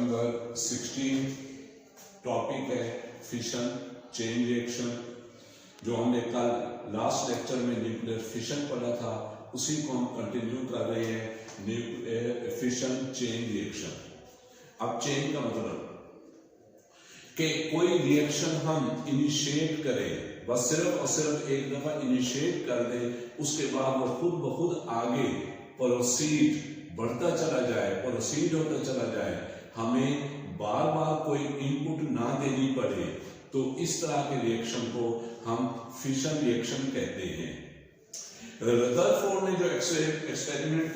Number 16 topic है fission chain reaction. जो हमने कल लास्ट लेक्चर में न्यूक्लियर फिशन पढ़ा था उसी को हम कंटिन्यू कर रहे हैं, फिशन चेन रिएक्शन। अब चेन का मतलब कि कोई रिएक्शन हम इनिशिएट करें, बस सिर्फ और सिर्फ एक दफा इनिशिएट कर दें, उसके बाद वो खुद ब खुद आगे प्रोसीड बढ़ता चला जाए, प्रोसीड होता चला जाए, हमें बार बार कोई इनपुट ना देनी पड़े, तो इस तरह के रिएक्शन को हम फिशन रिएक्शन कहते हैं। रदरफोर्ड ने जो एक्सपेरिमेंट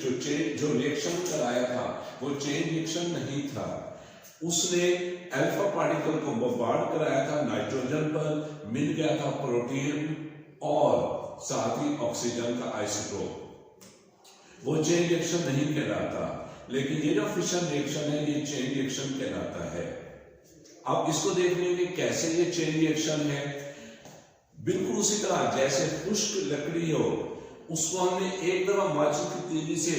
जो रिएक्शन कराया था वो चेन रिएक्शन नहीं था। उसने अल्फा पार्टिकल को बम्बार्ड कराया था नाइट्रोजन पर, मिल गया था प्रोटीन और साथ ही ऑक्सीजन का आइसोटोप। वो चेन रिएक्शन नहीं कहलाता, लेकिन ये जो फिशन रिएक्शन है ये चेन रिएक्शन कहलाता है। अब इसको देख लेंगे कैसे ये चेन रिएक्शन है। बिल्कुल उसी तरह जैसे खुश्क लकड़ी हो, उसको हमने एक दफा माचिस की तीली से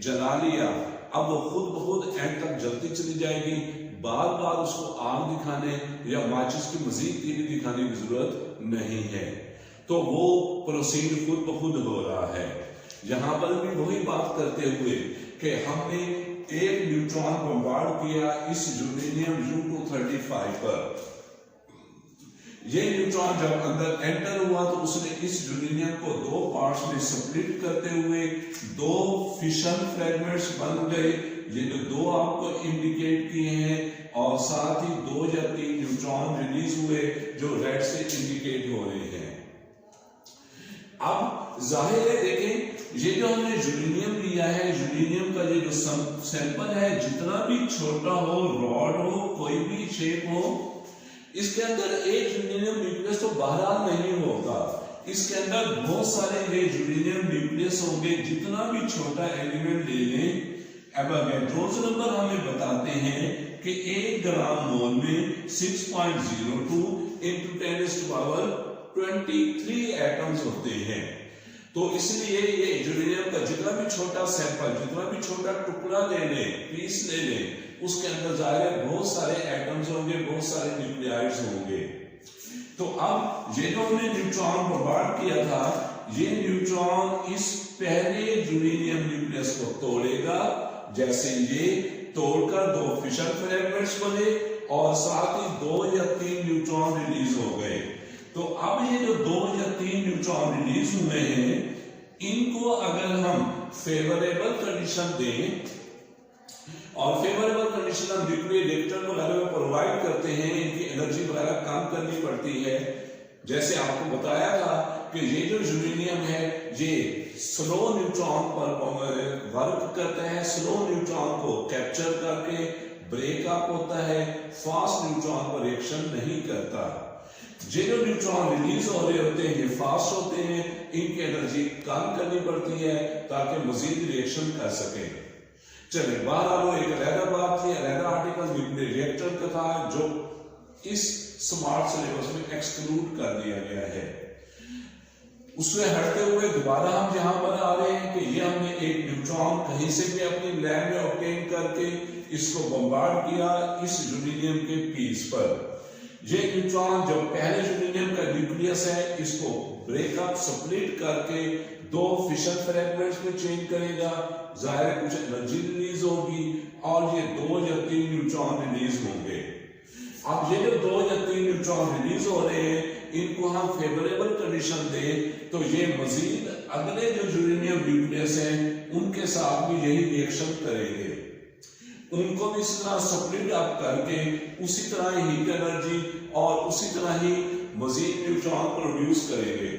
जला लिया, अब वो खुद ब खुद एंड तक जलती चली जाएगी, बार बार उसको आग दिखाने या माचिस की मजीद तीली दिखाने की जरूरत नहीं है, तो वो प्रोसीड खुद ब खुद हो रहा है। यहां पर भी वही बात करते हुए कि हमने एक न्यूट्रॉन बम्बार्ड किया इस यूरेनियम U-235 पर। ये न्यूट्रॉन जब अंदर एंटर हुआ तो उसने इस यूरेनियम को दो पार्ट्स में स्प्लिट करते हुए दो फिशन फ्रेगमेंट्स बन गए। ये जो दो आपको इंडिकेट किए हैं, और साथ ही 2 या 3 न्यूट्रॉन रिलीज हुए जो रेड से इंडिकेट हो रहे हैं। अब जाहिर है देखें, ये जो हमने यूरेनियम लिया है, यूरेनियम का ये जो सैंपल है, जितना भी छोटा हो, रॉड हो, कोई भी शेप हो, इसके अंदर एक यूरेनियम न्यूक्लियस तो बहरहाल नहीं होगा, इसके अंदर बहुत सारे ये यूरेनियम न्यूक्लियस होंगे। जितना भी छोटा एलिमेंट ले लें, एवोगाड्रोस नंबर हमें बताते हैं कि 1 ग्राम मोल में 6.02 × 10⁻23 एटम्स होते हैं। तो इसलिए ये यूरेनियम का जितना भी छोटा सैंपल, जितना भी छोटा टुकड़ा ले ले, पीस ले ले, उसके अंदर जाहिर है बहुत सारे एटम्स होंगे, बहुत सारे न्यूक्लियाइड्स होंगे। तो अब ये जो हमने न्यूट्रॉन बम्बार्ड किया था, ये न्यूट्रॉन इस पहले यूरेनियम न्यूक्लियस को तोड़ेगा, जैसे ये तोड़कर 2 फिशन फ्रेगमेंट्स बने और साथ ही 2 या 3 न्यूट्रॉन रिलीज हो गए। तो अब ये जो 2 या 3 न्यूट्रॉन रिलीज हुए हैं, इनको अगर हम फेवरेबल कंडीशन दें, और फेवरेबल कंडीशन हम न्यूक्लियर रिएक्टर वगैरह में प्रोवाइड करते हैं, इनकी एनर्जी वगैरह कम करनी पड़ती है। जैसे आपको बताया था कि ये जो यूरेनियम है ये स्लो न्यूट्रॉन पर वर्क करता है, स्लो न्यूट्रॉन को कैप्चर करके ब्रेकअप होता है, फास्ट न्यूट्रॉन पर रिएक्शन नहीं करता। ये जो न्यूट्रॉन रिलीज हो रहे होते हैं ये फास्ट होते हैं, इनकी एनर्जी कम करनी पड़ती है ताकि मजीद रिएक्शन कर सके। चलिए बाहर वो एक अलग बात थी, अलग आर्टिकल न्यूक्लियर रिएक्टर का था जो इस स्मार्ट सिलेबस में एक्सक्लूड कर दिया गया है। उससे हटते हुए दोबारा हम यहाँ पर आ रहे हैं कि ये हमने एक न्यूट्रॉन कहीं से भी अपनी लैब में ऑब्टेन करके इसको बम्बार्ड किया इस यूरेनियम के पीस पर। ये न्यूट्रॉन जो पहले यूरेनियम का न्यूक्लियस है, इसको ब्रेकअप स्प्लिट करके 2 फिशन फ्रेगमेंट्स में चेंज करेगा, जाहिर है कुछ एनर्जी रिलीज होगी और ये 2 या 3 न्यूट्रॉन रिलीज होंगे। अब ये जो 2 या 3 न्यूट्रॉन रिलीज हो रहे हैं, इनको हम फेवरेबल कंडीशन दें तो ये मजीद अगले जो यूरेनियम न्यूक्लियस हैं उनके साथ भी यही रिएक्शन करेंगे, उनको भी इस तरह स्प्लिट अप करके उसी तरह हीट एनर्जी और उसी तरह ही मजीद न्यूट्रॉन प्रोड्यूस करेंगे।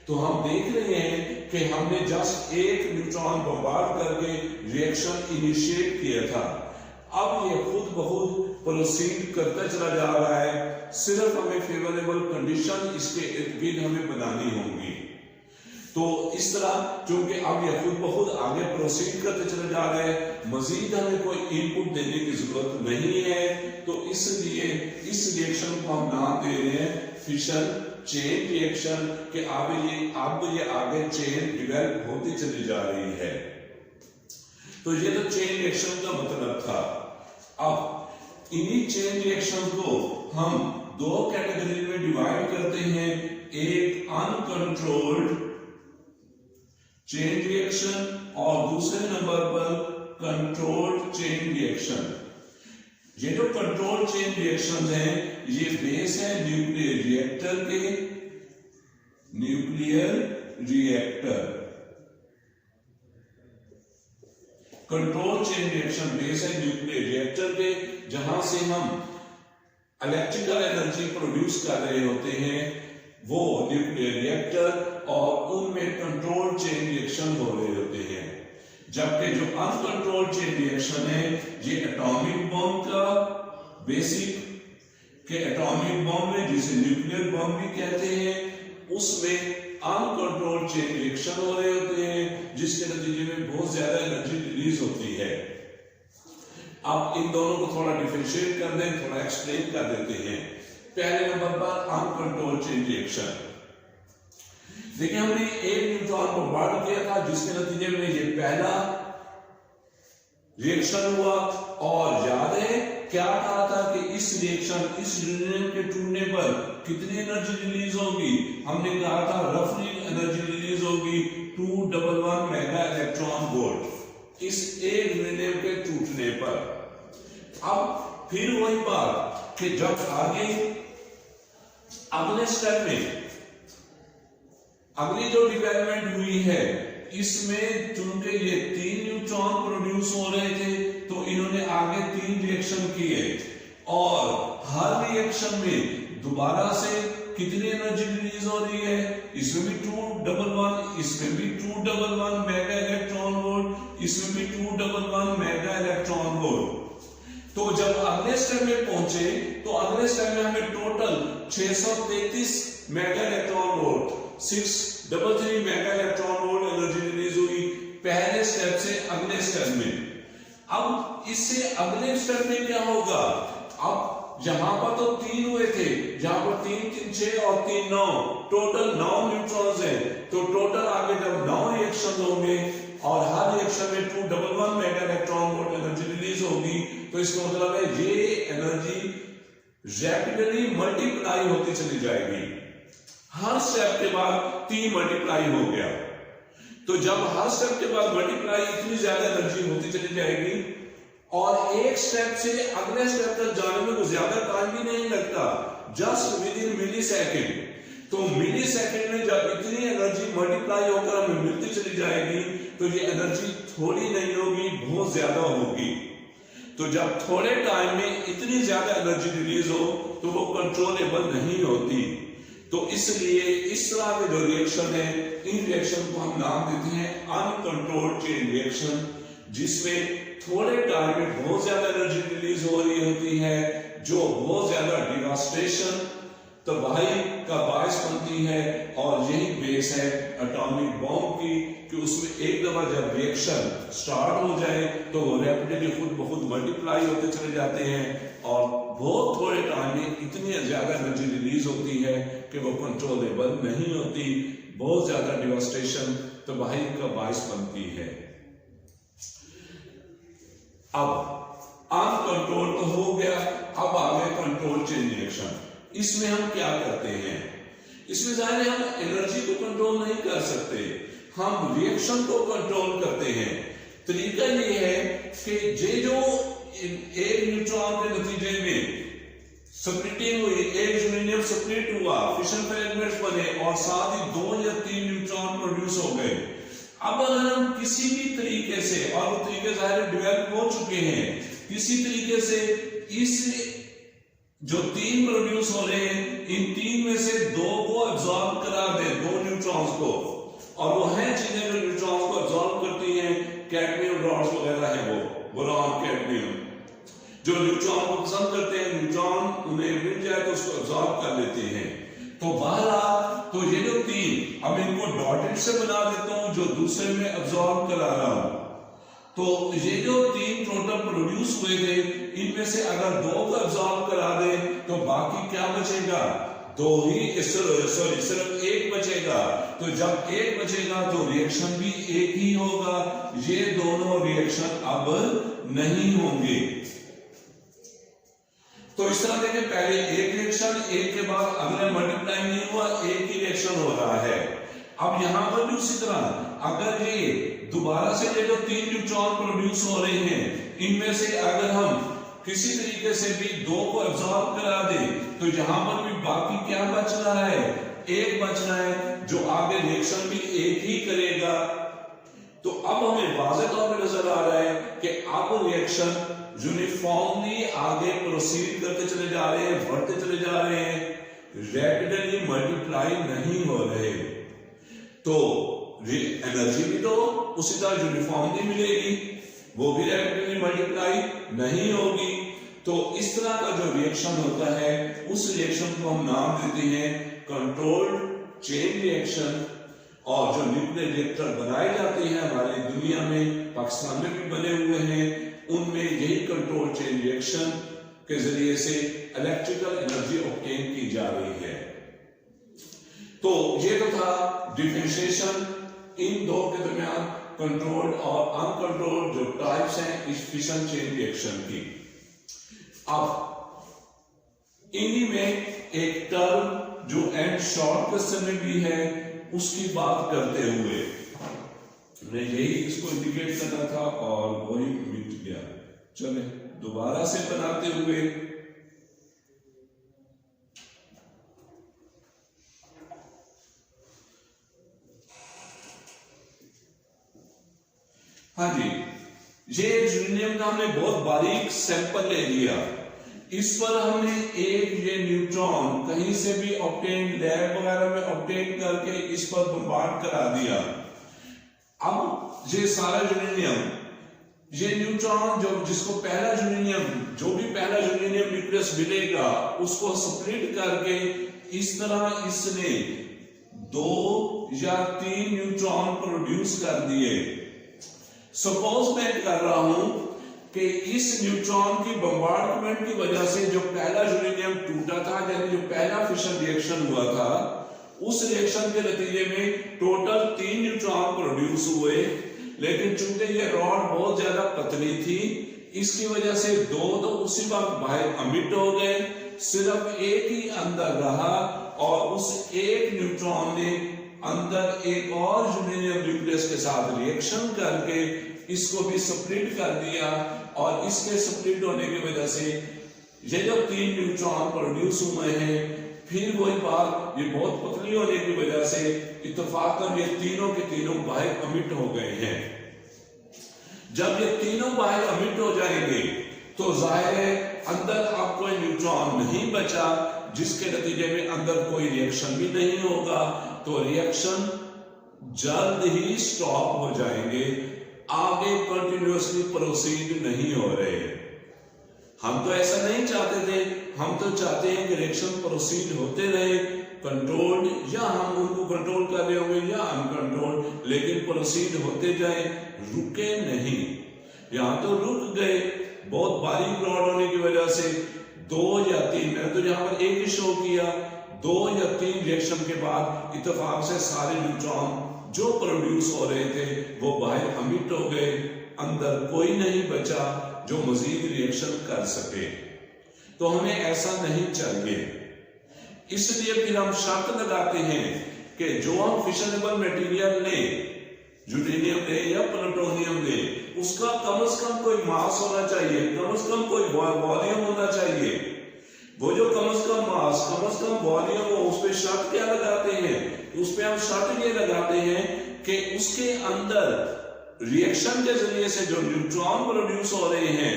तो हम देख रहे हैं कि हमने जस्ट एक न्यूट्रॉन बम्बार्ड करके रिएक्शन इनिशिएट किया था, अब ये खुद ब खुद प्रोसीड करता चला जा रहा है। सिर्फ हमें फेवरेबल कंडीशन इसके इर्द गिर्द हमें बनानी होंगी। तो इस तरह क्योंकि अब ये खुद ब खुद आगे प्रोसीड करते चले जा रहे हैं, मजीद हमें कोई इनपुट देने की जरूरत नहीं है, तो इसलिए इस रिएक्शन को हम नाम दे रहे हैं फिशन चेन रिएक्शन के अब ये आगे चेन डिवेलप होती चली जा रही है। तो ये तो चेन रिएक्शन का मतलब था। अब इन्हीं चेन रिएक्शन को हम दो कैटेगरी में डिवाइड करते हैं, एक अनकंट्रोल्ड चेन रिएक्शन और दूसरे नंबर पर कंट्रोल्ड चेन रिएक्शन। ये जो कंट्रोल चेन रिएक्शन है ये बेस है न्यूक्लियर रिएक्टर के, nuclear reactor. Control chain reaction base है न्यूक्लियर रिएक्टर के, जहां से हम इलेक्ट्रिकल एनर्जी प्रोड्यूस कर रहे होते हैं वो न्यूक्लियर रिएक्टर, और उनमें कंट्रोल चेन रिएक्शन हो रहे होते हैं। जबकि जो अनकंट्रोल्ड चेन रिएक्शन है ये एटॉमिक बॉम्ब का बेसिक के एटॉमिक बॉम्ब में, जिसे न्यूक्लियर बॉम्ब भी कहते हैं, उसमें अनकंट्रोल्ड चेन रिएक्शन हो रहे होते हैं, जिसके नतीजे में बहुत ज्यादा एनर्जी रिलीज होती है। अब इन दोनों को थोड़ा डिफरेंशिएट कर दें, थोड़ा एक्सप्लेन कर देते हैं। पहले नंबर पर अनकंट्रोल्ड चेन रिएक्शन। देखिए हमने एक न्यूट्रॉन को बॉम्ब किया था, जिसके नतीजे में ये पहला रिएक्शन हुआ, और याद है क्या कहा था कि इस रिएक्शन, इस यूरेनियम के टूटने पर कितनी एनर्जी रिलीज होगी? हमने कहा था रफली एनर्जी रिलीज होगी 211 मेगा इलेक्ट्रॉन वोल्ट इस एक यूरेनियम के टूटने पर। अब फिर वही बात कि जब आगे अगले स्टेप में अगली जो डेवलपमेंट हुई है, इसमें चूंकि ये 3 न्यूट्रॉन प्रोड्यूस हो रहे थे तो इन्होंने आगे 3 रिएक्शन किए, और हर रिएक्शन में दोबारा से कितनी एनर्जी रिलीज हो रही है? इसमें भी 211, इसमें भी 211 मेगा इलेक्ट्रॉन वोल्ट, इसमें भी 211 मेगा इलेक्ट्रॉन वोल्ट। तो जब अगले स्टेप में पहुंचे तो अगले स्टेप में हमें total 633 mega electron volt, 633 mega electron volt energy release हुई पहले स्टेप से अगले स्टेप में। अब इससे अगले स्टेप में क्या होगा? अब यहां पर तो 3 हुए थे, जहां पर 3 3 6 और 3 9, टोटल 9 न्यूट्रॉन्स हैं। तो टोटल आगे जब 9 रिएक्शन होंगे और हर रिएक्शन में 211 mega electron volt energy release होगी, तो इसका मतलब है ये एनर्जी रैपिडली मल्टीप्लाई होती चली जाएगी। हर स्टेप के बाद 3 मल्टीप्लाई हो गया, तो जब हर स्टेप के बाद मल्टीप्लाई इतनी ज्यादा एनर्जी होती चली जाएगी, और एक स्टेप से अगले स्टेप तक जाने में कुछ ज्यादा टाइम भी नहीं लगता, just within millisecond. तो मिली सेकेंड में जब इतनी एनर्जी मल्टीप्लाई होकर हमें मिलती चली जाएगी, तो ये एनर्जी थोड़ी नहीं होगी, बहुत ज्यादा होगी। तो जब थोड़े टाइम में इतनी ज्यादा एनर्जी रिलीज हो तो वो कंट्रोलेबल नहीं होती। तो इसलिए इस तरह के जो रिएक्शन है, इन रिएक्शन को हम नाम देते हैं अनकंट्रोल्ड चेन रिएक्शन, जिसमें थोड़े टाइम में बहुत ज्यादा एनर्जी रिलीज हो रही होती है, जो बहुत ज्यादा डिवास्टेशन, तबाही का बायस बनती है। और यही बेस है एटॉमिक बॉम्ब की, कि उसमें एक दफा जब रिएक्शन स्टार्ट हो जाए तो वो रैपिडली खुद ब खुद मल्टीप्लाई होते चले जाते हैं, और बहुत थोड़े टाइम में इतनी ज्यादा एनर्जी रिलीज होती है कि वो कंट्रोलेबल नहीं होती, बहुत ज्यादा डिवास्टेशन, तबाही का बायस बनती है। अब अनकंट्रोल तो हो गया, अब आ गए कंट्रोल चेन रिएक्शन। इसमें हम क्या करते हैं? इसमें जाहिर है हम एनर्जी को कंट्रोल नहीं कर सकते, हम रिएक्शन को कंट्रोल करते हैं। तरीका ये है कि जो एक न्यूट्रॉन के नतीजे में स्प्लिटिंग हुई, एक यूरेनियम स्प्लिट हुआ, फिशन फ्रेगमेंट्स बने, और साथ ही 2 या 3 न्यूट्रॉन प्रोड्यूस हो गए। अब अगर हम किसी भी तरीके से, और वो तरीके जाहिर डेवलप हो चुके हैं, किसी तरीके से इस जो 3 प्रोड्यूस हो रहे हैं, इन 3 में से 2 को एब्जॉर्ब करा दे, 2 न्यूट्रॉन्स को, और वो हैं चीजें जो न्यूट्रॉन्स को एब्जॉर्ब करती हैं, कैडमियम रॉड्स वगैरह है, वो बोरॉन, कैडमियम, जो न्यूट्रॉन को पसंद करते हैं, न्यूट्रॉन उन्हें मिल जाए तो उसको एब्जॉर्ब कर लेते हैं। तो बहरहाल तो ये जो 3, अब इनको डॉटेड से बना देता हूं, जो दूसरे में एब्जॉर्ब करा रहा हूं। तो ये जो 3 टोटल प्रोड्यूस हुए थे, इनमें से अगर 2 को एब्जॉर्ब करा दे तो बाकी क्या बचेगा? 2 ही, सिर्फ 1 बचेगा। तो जब 1 बचेगा तो रिएक्शन भी 1 ही होगा, ये दोनों रिएक्शन अब नहीं होंगे। तो इस तरह देखें, पहले एक रिएक्शन, एक के बाद अगले मल्टीप्लाई नहीं हुआ, एक ही रिएक्शन हो रहा है। अब यहां पर भी उसी तरह अगर ये दोबारा से ये जो 3 न्यूट्रॉन प्रोड्यूस हो रहे हैं, इनमें से अगर हम किसी तरीके से भी 2 को एब्सॉर्ब करा दे, तो यहां पर भी बाकी क्या बच रहा है, एक बच रहा है, जो आगे रिएक्शन भी एक ही करेगा। तो अब हमें वाज़ेह तौर पर नजर आ रहा है कि अब रिएक्शन यूनिफॉर्मली आगे प्रोसीड करते चले जा रहे हैं, बढ़ते चले जा रहे हैं, रैपिडली मल्टीप्लाई नहीं हो रहे। तो एनर्जी भी तो उसी तरह यूनिफॉर्मली मिलेगी, वो भी रैपिडली मल्टीप्लाई नहीं होगी। तो इस तरह का जो रिएक्शन होता है, उस रिएक्शन को हम नाम देते हैं कंट्रोल्ड चेन रिएक्शन। और जो न्यूक्लियर रिएक्टर बनाए जाते हैं हमारी दुनिया में, पाकिस्तान में भी बने हुए हैं, उनमें यही कंट्रोल चेन रिएक्शन के जरिए से इलेक्ट्रिकल एनर्जी ऑब्टेन की जा रही है। तो ये तो था डिफरेंशिएशन इन दो के दरमियान, कंट्रोल्ड और अनकंट्रोल्ड जो टाइप्स हैं इस फिशन चेन रिएक्शन की। अब इन्हीं में एक टर्म जो एंड शॉर्ट क्वेश्चन में भी है, उसकी बात करते हुए मैं यही इसको इंडिकेट करना था और वही मिट गया। चले दोबारा से बनाते हुए, हाँ जी, ये यूरेनियम का हमने बहुत बारीक सैंपल ले लिया। इस पर हमने एक ये न्यूट्रॉन कहीं से भी ऑब्टेन, लैब वगैरह में ऑब्टेन करके इस पर बम्बार्ड करा दिया। अब ये सारा यूरेनियम, ये न्यूट्रॉन जो जिसको पहला यूरेनियम, जो भी पहला यूरेनियम न्यूक्लियस मिलेगा, उसको स्प्लिट करके इस तरह इसने 2 या 3 न्यूट्रॉन प्रोड्यूस कर दिए। सपोज मैं कर रहा हूं कि इस न्यूट्रॉन की बम्बार्डमेंट की वजह से जो पहला यूरेनियम टूटा था, यानी जो पहला फिशन रिएक्शन हुआ था, उस रिएक्शन के नतीजे में टोटल 3 न्यूट्रॉन प्रोड्यूस हुए। लेकिन चूंकि ये रॉड बहुत ज्यादा पतली थी, इसकी वजह से 2 तो उसी वक्त बाहर अमिट हो गए, सिर्फ एक ही अंदर रहा और उस एक न्यूट्रॉन ने अंदर एक और यूरेनियम न्यूक्लियस के साथ रिएक्शन करके इसको भी स्प्लिट कर दिया। और इसके स्प्लिट होने की वजह से ये जो 3 न्यूट्रॉन प्रोड्यूस हुए हैं, फिर वही बात, ये बहुत पतली होने की वजह से इत्तेफाकन ये तीनों के तीनों बाहर अमिट हो गए हैं। जब ये तीनों बाहर अमिट हो जाएंगे तो जाहिर है अंदर अब कोई न्यूट्रॉन नहीं बचा, जिसके नतीजे में अंदर कोई रिएक्शन भी नहीं होगा। तो रिएक्शन जल्द ही स्टॉप हो जाएंगे, आगे कंटिन्यूअसली प्रोसीड नहीं हो रहे। हम तो ऐसा नहीं चाहते थे, हम तो चाहते हैं कि रिएक्शन प्रोसीड होते रहे, कंट्रोल्ड, या हम उनको कंट्रोल कर रहे होंगे या अनकंट्रोल्ड, लेकिन प्रोसीड होते जाए, रुके नहीं। यहां तो रुक गए, बहुत बारीक रॉड होने की वजह से 2 या 3, मैंने तो यहां पर एक ही शो किया, 2 या 3 रिएक्शन के बाद इत्तेफाक से सारे न्यूट्रॉन जो प्रोड्यूस हो रहे थे वो बाहर अमिट हो गए, अंदर कोई नहीं बचा जो मजीद रिएक्शन कर सके। तो हमें ऐसा नहीं चाहिए, इसलिए फिर हम शर्त लगाते हैं कि जो हम फिशनेबल मटेरियल ले, यूरेनियम ले या प्लूटोनियम ले, उसका कम से कम कोई मास होना चाहिए, कम से कम कोई वॉल्यूम होना चाहिए। वो जो कम से कम मास, कम से कम वॉल्यूम हो, उस पर शर्त क्या लगाते हैं, उस पर हम शर्त ये लगाते हैं कि उसके अंदर रिएक्शन के जरिए से जो न्यूट्रॉन प्रोड्यूस हो रहे हैं,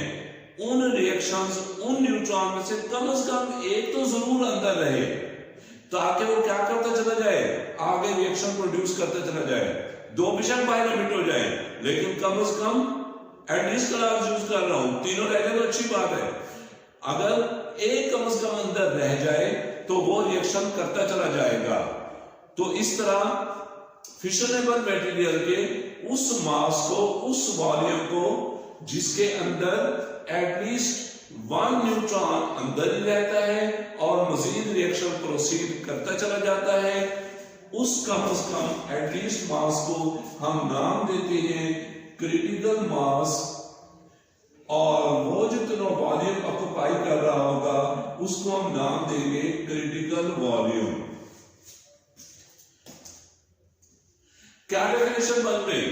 उन रिएक्शंस, उन न्यूट्रॉन में से कम एक तो जरूर अंदर रहे, ताकि वो क्या करता चला जाए, आगे रिएक्शन प्रोड्यूस करता चला जाए। 2 बेशक बाहर अमिट हो जाए, लेकिन कम से कम एटलीस्ट का यूज कर रहा हूं, तीनों रह जाए तो अच्छी बात है। अगर एक कम से कम अंदर रह जाए तो वो रिएक्शन करता चला जाएगा। तो इस तरह फिशनेबल मटेरियल के उस मास को, उस वॉल्यूम को जिसके अंदर एटलीस्ट 1 न्यूट्रॉन अंदर ही रहता है और मजीद रिएक्शन प्रोसीड करता चला जाता है, उस कम से कम एटलीस्ट मास को हम नाम देते हैं क्रिटिकल मास। और वो जितना वॉल्यूम ऑक्युपाई कर रहा होगा उसको हम नाम देंगे क्रिटिकल वॉल्यूम। क्या डेफिनेशन बन गई?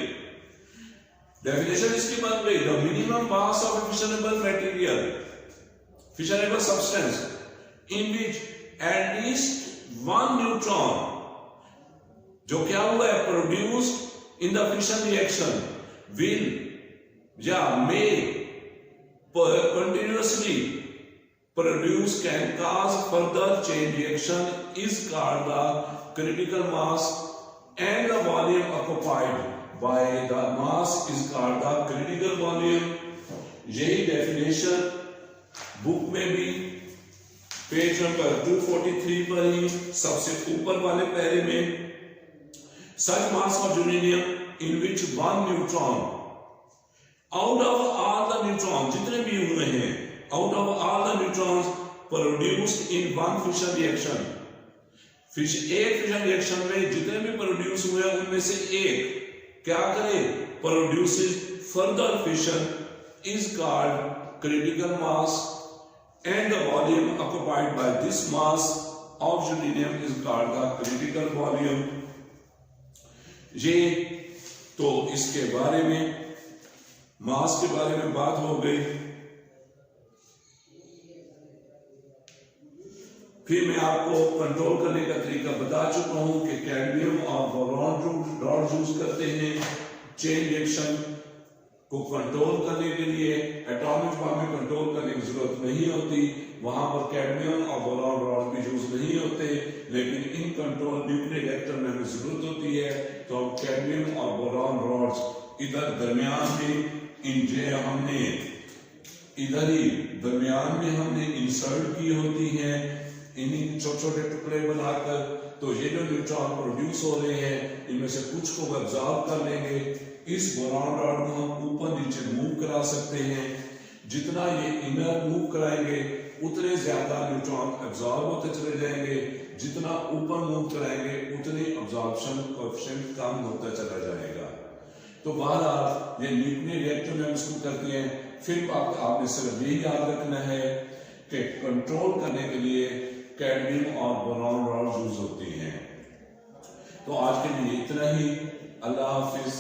डेफिनेशन इसकी बन गई, the minimum mass of fissionable material, fissionable substance in which at least one neutron, जो क्या हुआ है, produced in the fission reaction, will या मे continuously produce can cause further chain reaction is called the critical mass, and the volume occupied by the mass is called the critical volume। यही definition book में भी page number 243 पर ही सबसे ऊपर वाले पैरे में, such mass of uranium in which one neutron out of all the neutrons, जितने भी हुए हैं, out of all the neutrons produced in one fission reaction, एक फिशन रिएक्शन में जितने भी प्रोड्यूस हुए उनमें से एक क्या करे, produces further fission is called critical mass, and the volume occupied by this mass of uranium is called the critical volume। ये तो इसके बारे में, मास के बारे में बात हो गई। फिर मैं आपको कंट्रोल करने का तरीका बता चुका हूं कि कैडमियम और बोरॉन रॉड यूज करते हैं चेन रिएक्शन को कंट्रोल करने के लिए। एटॉमिक फॉर्म में कंट्रोल करने की जरूरत नहीं होती, वहां पर कैडमियम और बोरॉन रॉड भी यूज नहीं होते, लेकिन इन कंट्रोल न्यूक्लियर रिएक्टर में हमें जरूरत होती है। तो हम कैडमियम और बोरॉन रॉड्स इधर दरमियान में हमने इधर ही दरमियान में हमने इंसर्ट की होती हैं, इन्हीं छोटे छोटे टुकड़े बनाकर। तो ये जो न्यूट्रॉन प्रोड्यूस हो रहे हैं, इनमें से कुछ को ऑब्जॉर्व कर लेंगे। इस बोरॉन रॉड को हम ऊपर नीचे मूव करा सकते हैं। जितना ये इनर मूव कराएंगे उतने ज्यादा न्यूट्रॉन एब्जॉर्ब होते चले जाएंगे, जितना ऊपर मूव कराएंगे उतनी एब्जॉर्प्शन कोएफिशिएंट कम होता चला जाएगा। तो बहरहाल ये न्यूक्लियर रिएक्टर में हम इसको करते हैं। फिर आपने सिर्फ यही याद रखना है कि कंट्रोल करने के लिए कैडमियम और बोरॉन रॉड यूज होती हैं। तो आज के लिए इतना ही। अल्लाह हाफिज।